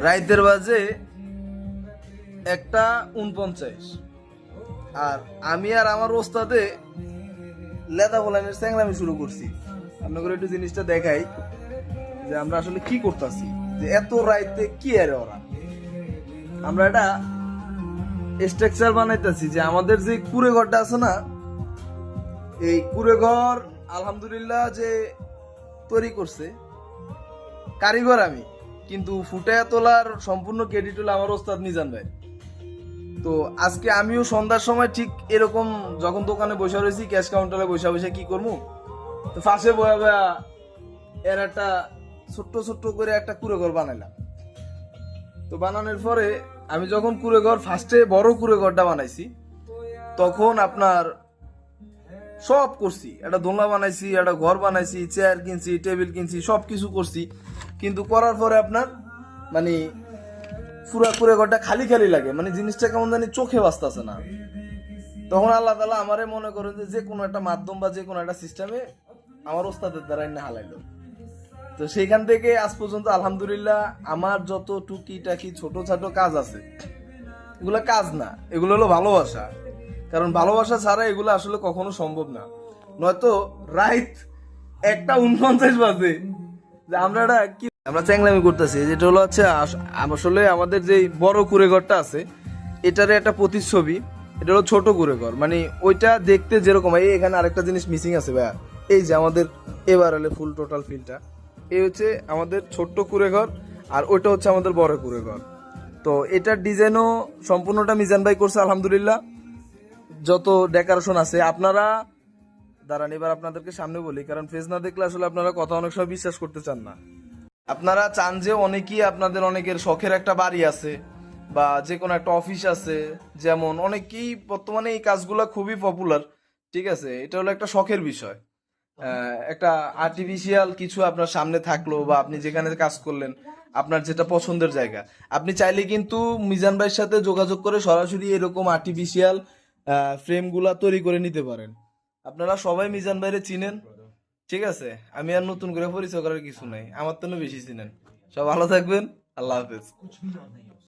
রাইতের বাজে 1:49 আর আমি আর আমার ওস্তাদে লেদা বলানের চ্যাংলামি শুরু করছি। আপনাদের একটু জিনিসটা দেখাই যে আমরা আসলে কি করতেছি, যে এত রাইতে কি আরে ওরা। আমরা এটা স্ট্রাকচার বানাইতেছি যে আমাদের যে কুড়ে ঘরটা আছে না, এই কুড়ে ঘর আলহামদুলিল্লাহ যে তৈরি করছে কারিগর আমি, কিন্তু ফুটায়া তোলার সম্পূর্ণ ক্রেডিট হলো আমার ওস্তাদ মিজান ভাই। তো আজকে আমিও সন্ধ্যার সময় ঠিক এরকম যখন দোকানে বসে রয়েছি, ক্যাশ কাউন্টারে বসে বসে কি করবো, তো ফাঁসে বয়া বয়া এর একটা ছোট্ট ছোট্ট করে একটা কুড়ে ঘর বানাইলাম। তো বানানোর পরে আমি যখন কুড়ে ঘর ফার্স্টে বড় কুড়ে ঘরটা বানাইছি, তখন আপনার সব করছি, একটা দোলনা বানাইছি, একটা ঘর বানাইছি, চেয়ার কিনছি, টেবিল কিনছি, সব কিছু করছি। কিন্তু করার পরে আপনার মানে পুরা কুড়ে ঘরটা খালি খালি লাগে, মানে জিনিসটা কেমন জানি চোখে বাঁচতেছে না। তখন আল্লাহ তাআলা আমারে মনে করেন যে কোনো একটা মাধ্যম বা যে কোনো একটা সিস্টেমে আমার ওস্তাদের দ্বারা না হালাইলো। তো সেইখান থেকে আজ পর্যন্ত আলহামদুলিল্লাহ আমার যত টুকিটাকি ছোট ছোট কাজ আছে, এগুলো কাজ না, এগুলো হলো ভালোবাসা। কারণ ভালোবাসা ছাড়া এগুলো আসলে কখনো সম্ভব না। নয়তো রাইত 1:49 বাজে যে আমরা এটা কি আমরা চ্যাংলামি করতেছি, যেটা হলো হচ্ছে আসলে আমাদের যে বড় কুড়েঘরটা আছে এটারে একটা প্রতিচ্ছবি। এটা হলো ছোট কুড়েঘর, মানে ওইটা দেখতে যেরকম। এই এখানে আরেকটা জিনিস মিসিং আছে ভাইয়া, এই যে আমাদের এবার হলে ফুল টোটাল ফিলটা এই হচ্ছে আমাদের ছোট্ট কুড়েঘর, আর ওইটা হচ্ছে আমাদের বড় কুড়েঘর। তো এটার ডিজাইনও সম্পূর্ণটা মিজান ভাই করছে আলহামদুলিল্লাহ। যত ডেকোরেশন আছে আপনারা দাঁড়ান, এবার আপনাদেরকে সামনে বলি, কারণ ফেস না দেখলে আসলে আপনারা কথা অনেক সময় বিশ্বাস করতে চান না। আপনারা চান যে অনেকেই আপনাদের অনেকের শখের একটা বাড়ি আছে বা যে কোনো একটা অফিস আছে, যেমন অনেকেই বর্তমানে এই কাজগুলো খুবই পপুলার, ঠিক আছে। এটা হলো একটা শখের বিষয়। একটা আর্টিফিশিয়াল কিছু আপনার সামনে থাকলো বা আপনি যেখানে কাজ করলেন, আপনার যেটা পছন্দের জায়গা, আপনি চাইলে কিন্তু মিজান ভাইয়ের সাথে যোগাযোগ করে সরাসরি এরকম আর্টিফিশিয়াল ফ্রেমগুলা তৈরি করে নিতে পারেন। আপনারা সবাই মিজান ভাইরে চিনেন, ঠিক আছে। আমি আর নতুন করে পরিচয় করার কিছু নাই, আমার তো বেশি চিনেন। সব ভালো থাকবেন, আল্লাহ হাফেজ।